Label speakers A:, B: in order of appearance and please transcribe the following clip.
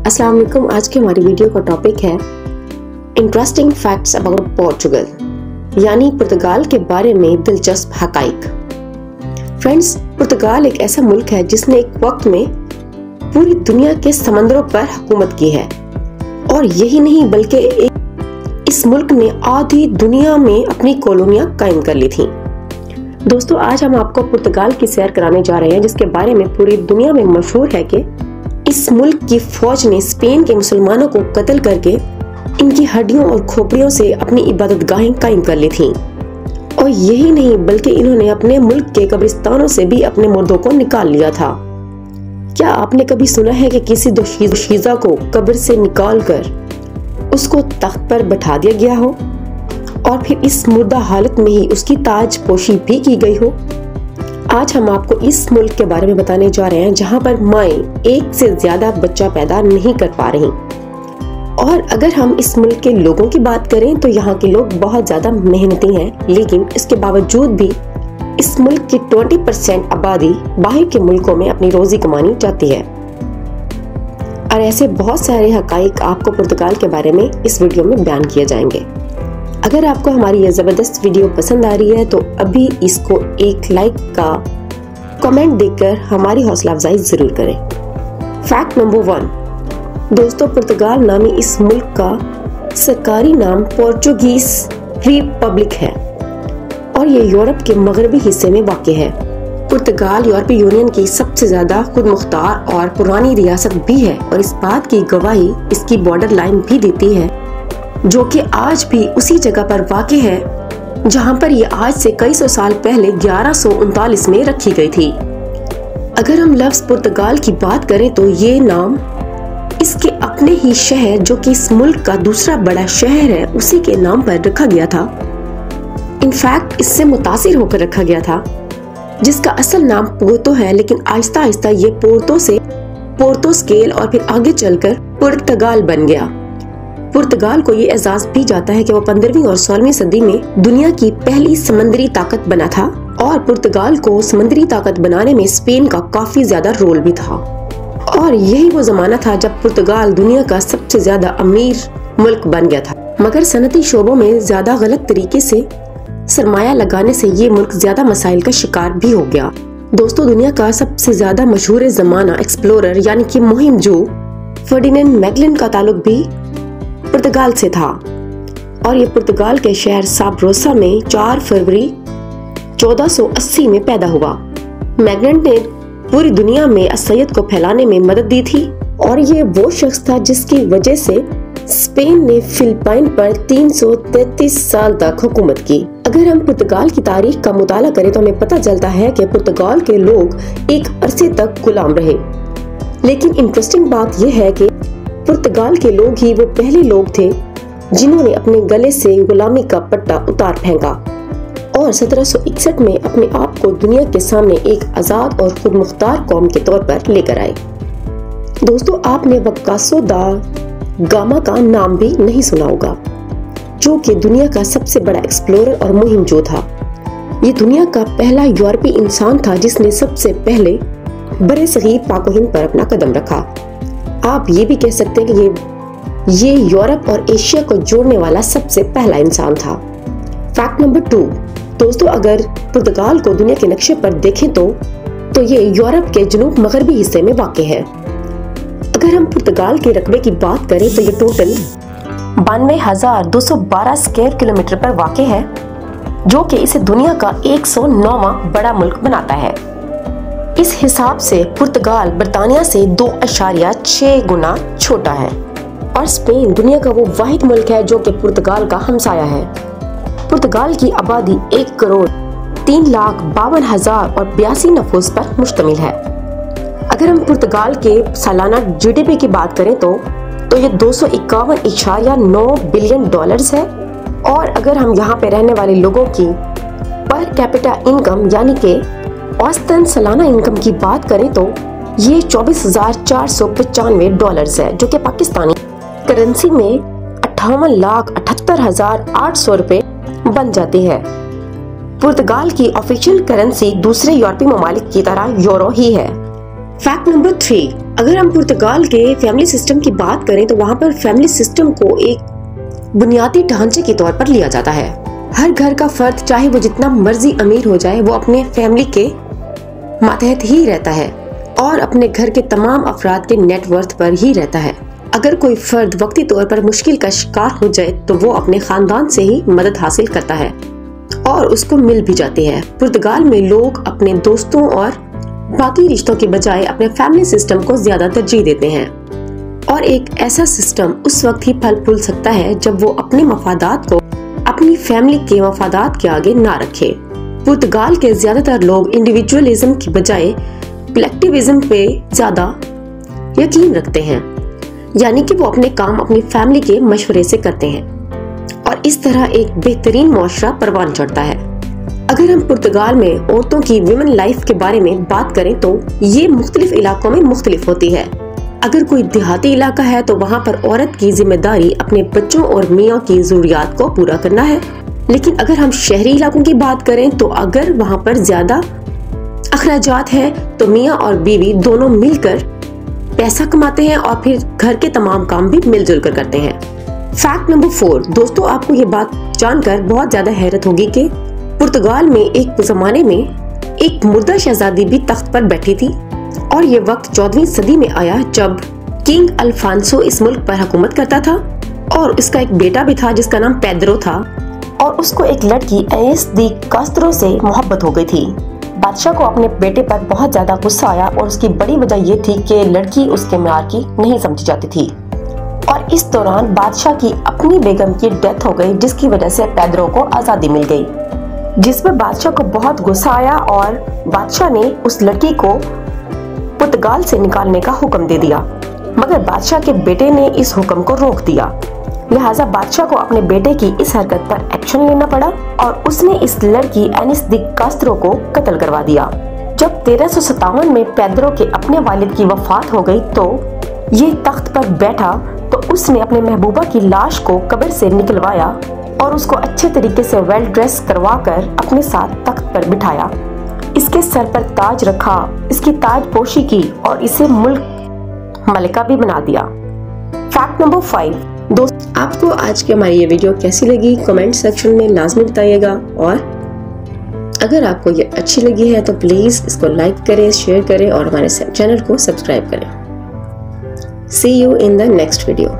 A: अस्सलाम वालेकुम। आज की हमारी वीडियो का टॉपिक है इंटरेस्टिंग फैक्ट्स अबाउट पोर्चुगल, यानी पुर्तगाल के बारे में दिलचस्प हकाइक। फ्रेंड्स, पुर्तगाल एक ऐसा मुल्क है जिसने एक वक्त में पूरी दुनिया के समंदरों पर हुकूमत की है, और यही नहीं बल्कि इस मुल्क ने आधी दुनिया में अपनी कॉलोनियां कायम कर ली थी। दोस्तों, आज हम आपको पुर्तगाल की सैर कराने जा रहे हैं, जिसके बारे में पूरी दुनिया में मशहूर है कि इस मुल्क की फौज ने स्पेन के मुसलमानों को कत्ल करके इनकी हड्डियों और खोपड़ियों से अपनी इबादतगाहें कायम कर ली थीं। और यही नहीं बल्कि इन्होंने अपने मुल्क के कब्रिस्तानों से भी अपने मुर्दों को निकाल लिया था। क्या आपने कभी सुना है कि किसी दोशीज़ा को कब्र से निकाल कर उसको तख्त पर बैठा दिया गया हो और फिर इस मुर्दा हालत में ही उसकी ताज पोशी भी की गई हो? आज हम आपको इस मुल्क के बारे में बताने जा रहे हैं जहां पर माएं एक से ज्यादा बच्चा पैदा नहीं कर पा रही। और अगर हम इस मुल्क के लोगों की बात करें तो यहाँ के लोग बहुत ज्यादा मेहनती हैं, लेकिन इसके बावजूद भी इस मुल्क की 20% आबादी बाहर के मुल्कों में अपनी रोजी कमानी जाती है। और ऐसे बहुत सारे हकाइक आपको पुर्तगाल के बारे में इस वीडियो में बयान किए जाएंगे। अगर आपको हमारी ये जबरदस्त वीडियो पसंद आ रही है तो अभी इसको एक लाइक का कमेंट देकर हमारी हौसला अफजाई जरूर करें। फैक्ट नंबर 1, दोस्तों, पुर्तगाल नामी इस मुल्क का सरकारी नाम पोर्चुगीज रिपब्लिक है और ये यूरोप के मगरबी हिस्से में वाक़ है। पुर्तगाल यूरोपीय यूनियन की सबसे ज्यादा खुद मुख्तार और पुरानी रियासत भी है, और इस बात की गवाही इसकी बॉर्डर लाइन भी देती है, जो कि आज भी उसी जगह पर वाक़ है जहां पर ये आज से कई सौ साल पहले 1139 में रखी गई थी। अगर हम लफ्ज पुर्तगाल की बात करें तो ये नाम इसके अपने ही शहर, जो कि इस मुल्क का दूसरा बड़ा शहर है, उसी के नाम पर रखा गया था। इनफैक्ट इससे मुतासिर होकर रखा गया था, जिसका असल नाम पोर्तो है, लेकिन आहिस्ता आहिस्ता ये पोर्तो से पोर्तोस्केल और फिर आगे चलकर पुर्तगाल बन गया। पुर्तगाल को ये एजाज भी जाता है कि वो 15वीं और 16वीं सदी में दुनिया की पहली समंदरी ताकत बना था, और पुर्तगाल को समंदरी ताकत बनाने में स्पेन का काफी ज्यादा रोल भी था। और यही वो जमाना था जब पुर्तगाल दुनिया का सबसे ज्यादा अमीर मुल्क बन गया था, मगर सनती शोबों में ज्यादा गलत तरीके से सरमाया लगाने से ये मुल्क ज्यादा मसाइल का शिकार भी हो गया। दोस्तों, दुनिया का सबसे ज्यादा मशहूर जमाना एक्सप्लोरर यानी कि मुहिमजो फर्डिनेंड मैगलन का ताल्लुक भी पुर्तगाल से था, और ये पुर्तगाल के शहर साब्रोसा में 4 फरवरी 1480 में पैदा हुआ। मैगलन ने पूरी दुनिया में असैयद को फैलाने में मदद दी थी, और ये वो शख्स था जिसकी वजह से स्पेन ने फिलिपाइन पर 333 साल तक हुकूमत की। अगर हम पुर्तगाल की तारीख का मुताला करें तो हमें पता चलता है कि पुर्तगाल के लोग एक अरसे तक गुलाम रहे, लेकिन इंटरेस्टिंग बात यह है कि पुर्तगाल के लोग ही वो पहले लोग थे जिन्होंने अपने गले से गुलामी का पट्टा उतार फेंका और 1761 में अपने आप को दुनिया के सामने एक आजाद और खुद मुख्तार कौम के तौर पर लेकर आए। दोस्तों, आपने वकासो दा गामा का नाम भी नहीं सुना होगा, जो कि दुनिया का सबसे बड़ा एक्सप्लोरर और मुहिमजो था। ये दुनिया का पहला यूरोपीय इंसान था जिसने सबसे पहले बड़े सगीर पाक हिंद पर अपना कदम रखा। आप ये भी कह सकते हैं कि ये यूरोप और एशिया को जोड़ने वाला सबसे पहला इंसान था। फैक्ट नंबर 2, दोस्तों, अगर पुर्तगाल को दुनिया के नक्शे पर देखें तो ये यूरोप के जनूब मगरबी हिस्से में वाक़ है। अगर हम पुर्तगाल के रकबे की बात करें तो ये टोटल 92,212 स्क्वायर किलोमीटर पर वाक़ है, जो कि इसे दुनिया का 109वां बड़ा मुल्क बनाता है। इस हिसाब से पुर्तगाल बर्तानिया से 2.6 गुना छोटा है, और स्पेन दुनिया का वो वाहिद मुल्क है जो कि पुर्तगाल का हमसाया है। पुर्तगाल की आबादी 1,03,52,082 नफूस पर मुश्तमिल है। अगर हम पुर्तगाल के सालाना GDP की बात करें तो ये 251.9 बिलियन डॉलर्स है, और अगर हम यहाँ पे रहने वाले लोगों की पर कैपिटा इनकम यानी कि औसतन सालाना इनकम की बात करें तो ये 24,495 डॉलर्स है, जो कि पाकिस्तानी करेंसी में 58,78,800 रुपए बन जाती है। पुर्तगाल की ऑफिशियल करेंसी दूसरे यूरोपीय ममालिक की तरह यूरो ही है। फैक्ट नंबर 3, अगर हम पुर्तगाल के फैमिली सिस्टम की बात करें तो वहाँ पर फैमिली सिस्टम को एक बुनियादी ढांचे के तौर पर लिया जाता है। हर घर का फर्द चाहे वो जितना मर्जी अमीर हो जाए, वो अपने फैमिली के मातहत ही रहता है और अपने घर के तमाम अफराद के नेटवर्थ पर ही रहता है। अगर कोई फर्द वक्ती तौर पर मुश्किल का शिकार हो जाए तो वो अपने खानदान से ही मदद हासिल करता है और उसको मिल भी जाती है। पुर्तगाल में लोग अपने दोस्तों और बाकी रिश्तों के बजाय अपने फैमिली सिस्टम को ज्यादा तरजीह देते हैं और एक ऐसा सिस्टम उस वक्त ही फल फूल सकता है जब वो अपने मफादात को अपनी फैमिली के मफादात के आगे ना रखे। पुर्तगाल के ज्यादातर लोग इंडिविजुअलिज्म की बजाय कलेक्टिविज्म पे ज्यादा यकीन रखते हैं, यानी कि वो अपने काम अपनी फैमिली के मशवरे से करते हैं और इस तरह एक बेहतरीन मुआशरा परवान चढ़ता है। अगर हम पुर्तगाल में औरतों की विमेन लाइफ के बारे में बात करें तो ये मुख्तलिफ इलाकों में मुख्तलिफ होती है। अगर कोई देहाती इलाका है तो वहाँ पर औरत की जिम्मेदारी अपने बच्चों और मियाँ की जरूरियात को पूरा करना है, लेकिन अगर हम शहरी इलाकों की बात करें तो अगर वहाँ पर ज्यादा अखराजात है तो मियाँ और बीवी दोनों मिलकर पैसा कमाते हैं और फिर घर के तमाम काम भी मिलजुल कर करते हैं। फैक्ट नंबर 4, दोस्तों आपको ये बात जानकर बहुत ज्यादा हैरत होगी कि पुर्तगाल में एक जमाने में एक मुर्दा शहजादी भी तख्त पर बैठी थी और ये वक्त 14वीं सदी में आया जब किंग अल्फांसो इस मुल्क पर हुकूमत करता था और उसका एक बेटा भी था जिसका नाम पेड्रो था और उसको एक लड़की एनिस दी कास्त्रो से मोहब्बत हो गई थी। बादशाह को अपने बेटे पर बहुत ज्यादा गुस्सा आया और उसकी बड़ी वजह ये थी कि लड़की उसके म्यार की नहीं समझी जाती थी और इस दौरान बादशाह की अपनी बेगम की डेथ हो गई, जिसकी वजह से पेड्रो को आजादी मिल गई, जिसमें बादशाह को बहुत गुस्सा आया और बादशाह ने उस लड़की को पुर्तगाल से निकालने का हुक्म दे दिया, मगर बादशाह के बेटे ने इस हुक्म को रोक दिया। लिहाजा बादशाह को अपने बेटे की इस हरकत पर एक्शन लेना पड़ा और उसने इस लड़की एनिस दी कास्त्रो को कत्ल करवा दिया। जब 1357 में पेड्रो के अपने वालिद की वफात हो गई तो ये तख्त पर बैठा तो उसने अपने महबूबा की लाश को कब्र से निकलवाया और उसको अच्छे तरीके से वेल ड्रेस करवा कर अपने साथ तख्त पर बिठाया, इसके सर पर ताज रखा, इसकी ताज पोशी की और इसे मुल्क मलिका भी बना दिया। फैक्ट नंबर 5, दोस्त आपको आज की हमारी ये वीडियो कैसी लगी कमेंट सेक्शन में लाजमी बताइएगा और अगर आपको ये अच्छी लगी है तो प्लीज इसको लाइक करें, शेयर करें और हमारे चैनल को सब्सक्राइब करें। See you in the next video.